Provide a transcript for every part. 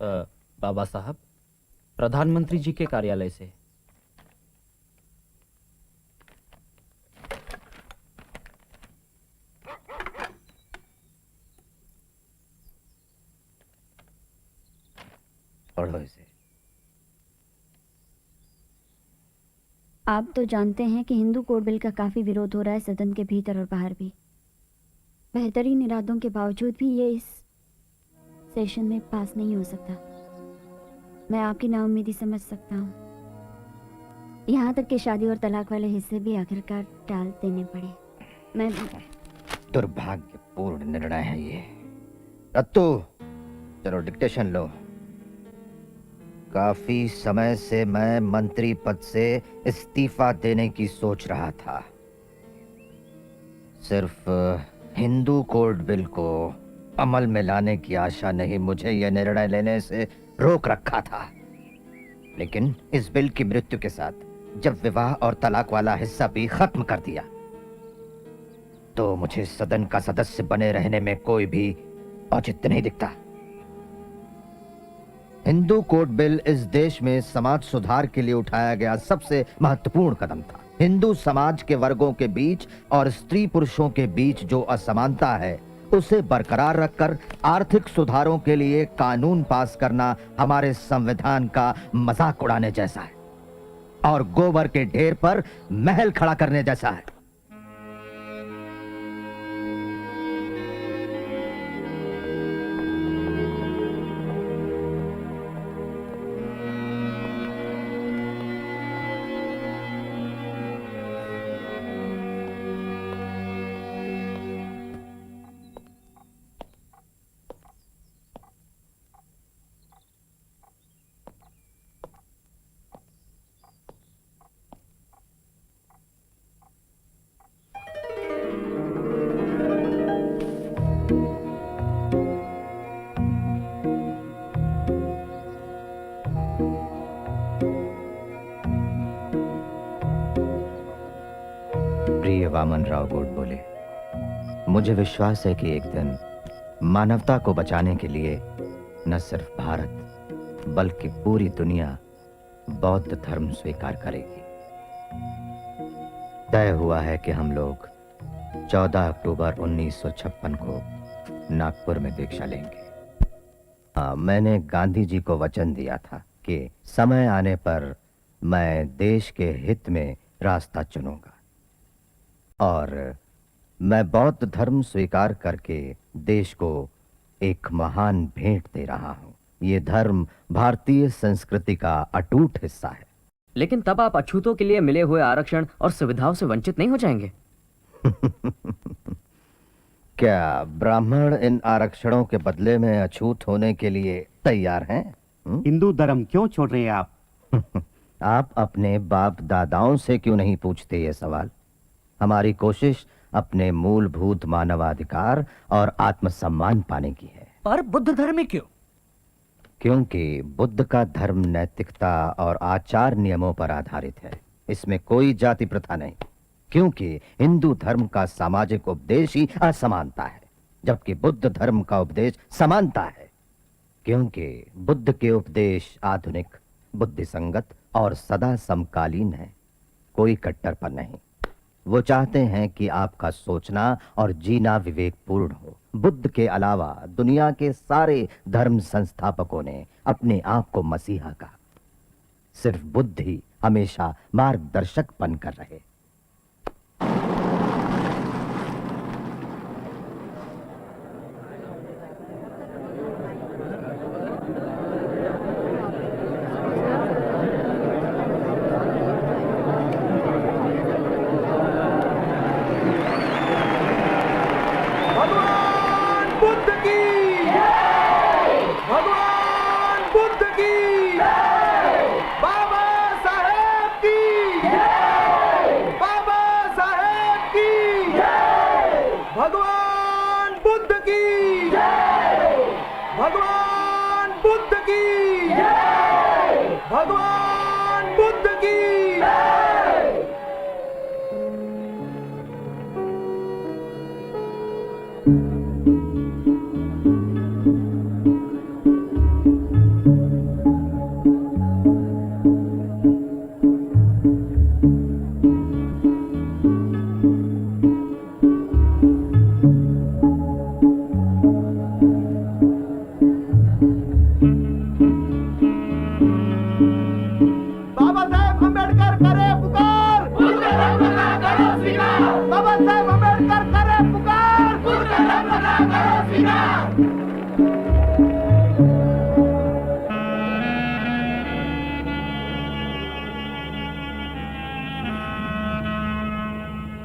बाबा साहब, प्रधानमंत्री जी के कार्यालय से। पढ़ो इसे। आप तो जानते हैं कि हिंदू कोड बिल का काफी विरोध हो रहा है सदन के भीतर और बाहर भी। बेहतरीन इरादों के बावजूद भी ये इस सेशन में पास नहीं हो सकता। मैं आपकी नाउम्मीदी समझ सकता हूँ। यहाँ तक कि शादी और तलाक वाले हिस्से भी आखिरकार टाल देने पड़े। मैं दुर्भाग्यपूर्ण निर्णय है ये। रत्तू, चलो डिक्टेशन लो। काफी समय से मैं मंत्री पद से इस्तीफा देने की सोच रहा था। सिर्फ हिंदू कोड बिल को अमल में लाने की आशा ने ही मुझे यह निर्णय लेने से रोक रखा था। लेकिन इस बिल की मृत्यु के साथ जब विवाह और तलाक वाला हिस्सा भी खत्म कर दिया, तो मुझे सदन का सदस्य बने रहने में कोई भी औचित्य नहीं दिखता। हिंदू कोड बिल इस देश में समाज सुधार के लिए उठाया गया सबसे महत्वपूर्ण कदम था। हिंदू समाज के वर्गों के बीच और स्त्री पुरुषों के बीच जो असमानता है, उसे बरकरार रखकर आर्थिक सुधारों के लिए कानून पास करना हमारे संविधान का मजाक उड़ाने जैसा है और गोबर के ढेर पर महल खड़ा करने जैसा है। प्रिय वामन राव गोडबोले, मुझे विश्वास है कि एक दिन मानवता को बचाने के लिए न सिर्फ भारत बल्कि पूरी दुनिया बौद्ध धर्म स्वीकार करेगी। तय हुआ है कि हम लोग 14 अक्टूबर 1956 को नागपुर में दीक्षा लेंगे। मैंने गांधी जी को वचन दिया था कि समय आने पर मैं देश के हित में रास्ता चुनूंगा और मैं बौद्ध धर्म स्वीकार करके देश को एक महान भेंट दे रहा हूं। ये धर्म भारतीय संस्कृति का अटूट हिस्सा है। लेकिन तब आप अछूतों के लिए मिले हुए आरक्षण और सुविधाओं से वंचित नहीं हो जाएंगे? क्या ब्राह्मण इन आरक्षणों के बदले में अछूत होने के लिए तैयार हैं? हिंदू धर्म क्यों छोड़ रहे हैं आप? आप अपने बाप दादाओं से क्यों नहीं पूछते ये सवाल? हमारी कोशिश अपने मूलभूत मानवाधिकार और आत्मसम्मान पाने की है। पर बुद्ध धर्म ही क्यों? क्योंकि बुद्ध का धर्म नैतिकता और आचार नियमों पर आधारित है। इसमें कोई जाति प्रथा नहीं। क्योंकि हिंदू धर्म का सामाजिक उपदेश ही असमानता है, जबकि बुद्ध धर्म का उपदेश समानता है। क्योंकि बुद्ध के उपदेश आधुनिक, बुद्धिसंगत और सदा समकालीन है, कोई कट्टरपन नहीं। वो चाहते हैं कि आपका सोचना और जीना विवेकपूर्ण हो। बुद्ध के अलावा दुनिया के सारे धर्म संस्थापकों ने अपने आप को मसीहा कहा। सिर्फ बुद्ध ही हमेशा मार्गदर्शक बनकर रहे।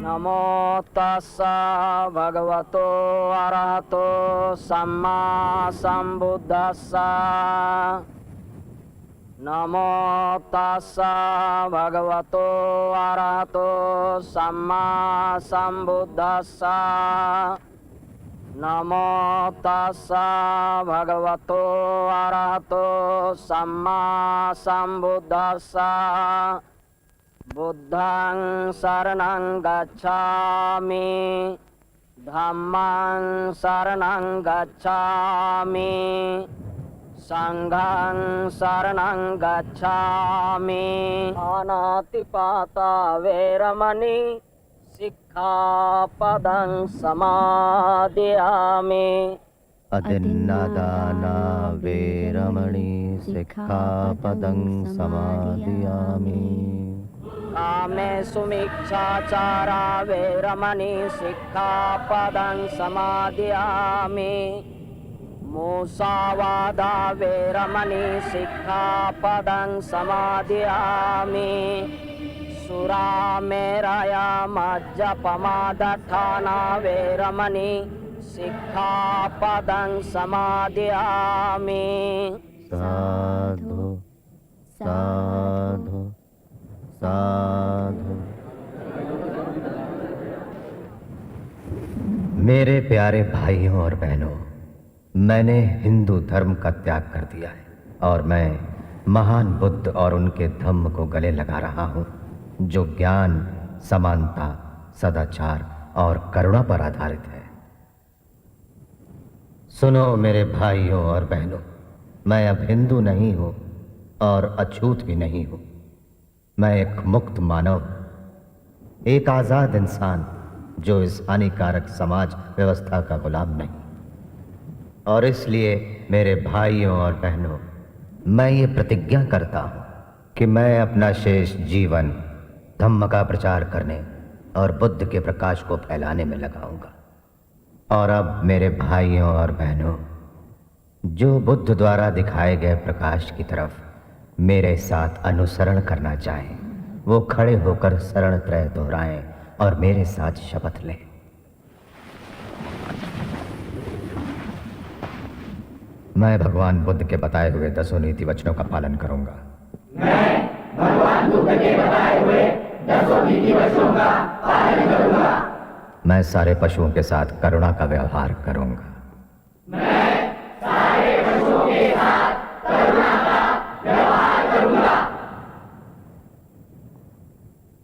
नमो तस्सा भगवतो अरहतो सम्मा संबुद्धस्सा। नमो तस्सा भगवतो अरहतो सम्मा संबुद्धस्सा। नमो तस्सा भगवतो अरहतो सम्मा संबुद्धस्सा। बुद्धं शरणं गच्छामि, धम्मं शरणं गच्छामि, संघं शरणं गच्छामि। अनातिपाता वेरमणि सिक्खापदं समादयामि। अदिन्नादाना वेरमणि सिक्खापदं समादयामि। कामेषु मिच्छाचारा वेरमणि सिक्खापदं समादयामि। मूसावादा वेरमणि सिक्खापदं समादयामि। सुरामेरया मज्जपमादठाना वेरमणि सिक्खापदं समादयामि। साधु साधु साधु। मेरे प्यारे भाइयों और बहनों, मैंने हिंदू धर्म का त्याग कर दिया है और मैं महान बुद्ध और उनके धम्म को गले लगा रहा हूं, जो ज्ञान, समानता, सदाचार और करुणा पर आधारित है। सुनो मेरे भाइयों और बहनों, मैं अब हिंदू नहीं हूं और अछूत भी नहीं हूं। मैं एक मुक्त मानव, एक आजाद इंसान जो इस हानिकारक समाज व्यवस्था का गुलाम नहीं। और इसलिए मेरे भाइयों और बहनों, मैं ये प्रतिज्ञा करता हूं कि मैं अपना शेष जीवन धम्म का प्रचार करने और बुद्ध के प्रकाश को फैलाने में लगाऊंगा। और अब मेरे भाइयों और बहनों, जो बुद्ध द्वारा दिखाए गए प्रकाश की तरफ मेरे साथ अनुसरण करना चाहें, वो खड़े होकर शरण त्रय दोहराएं और मेरे साथ शपथ लें। मैं भगवान बुद्ध के बताए हुए 10 नीति वचनों का पालन करूंगा। मैं भगवान बुद्ध के बताए हुए 10 नीति वचनों का पालन करूंगा। मैं सारे पशुओं के साथ करुणा का व्यवहार करूंगा। मैं सारे पशुओं के साथ करुणा का व्यवहार करूंगा।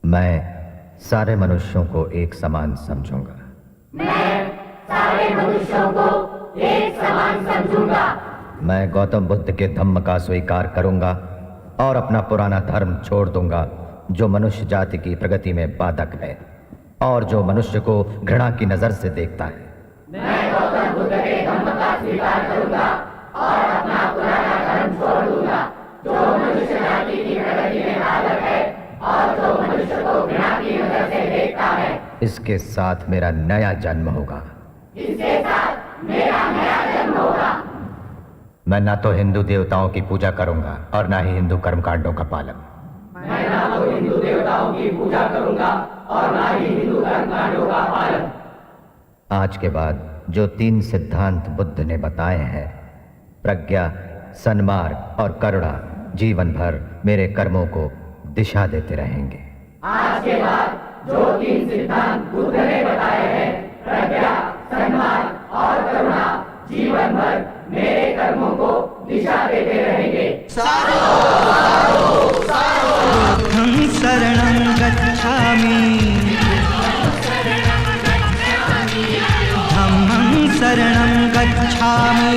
मैं सारे मनुष्यों को एक समान समझूंगा। मैं सारे मनुष्यों को एक समान समझूंगा। मैं गौतम बुद्ध के धम्म का स्वीकार करूंगा और अपना पुराना धर्म छोड़ दूंगा, जो मनुष्य जाति की प्रगति में बाधक है और जो मनुष्य को घृणा की नजर से देखता है। मैं गौतम बुद्ध के धम्म का स्वीकार करूंगा और अपना पुराना धर्म छोड़ दूंगा, जो मनुष्य जाति की प्रगति में बाधक है और जो मनुष्य को घृणा की नजर से देखता है। इसके साथ मेरा नया जन्म होगा। इसके साथ मेरा नया जन्म होगा। मैं ना तो हिंदू देवताओं की पूजा करूंगा और ना ही हिंदू कर्मकांडों का पालन। मैं ना तो हिंदू देवताओं की पूजा करूंगा और ना ही हिंदू कर्मकांडों का पालन। आज के बाद जो 3 सिद्धांत बुद्ध ने बताए हैं, प्रज्ञा, सन्मार्ग और करुणा, जीवन भर मेरे कर्मों को दिशा देते रहेंगे। आज के बाद जो 3 सिद्धांत बुद्ध ने बताए हैं, प्रज्ञा, सन्मार्ग और करुणा, जीवन भर मेरे कर्मों को दिशा देते रहेंगे। बुद्धं शरणं गच्छामि, धम्मं शरणं गच्छामि,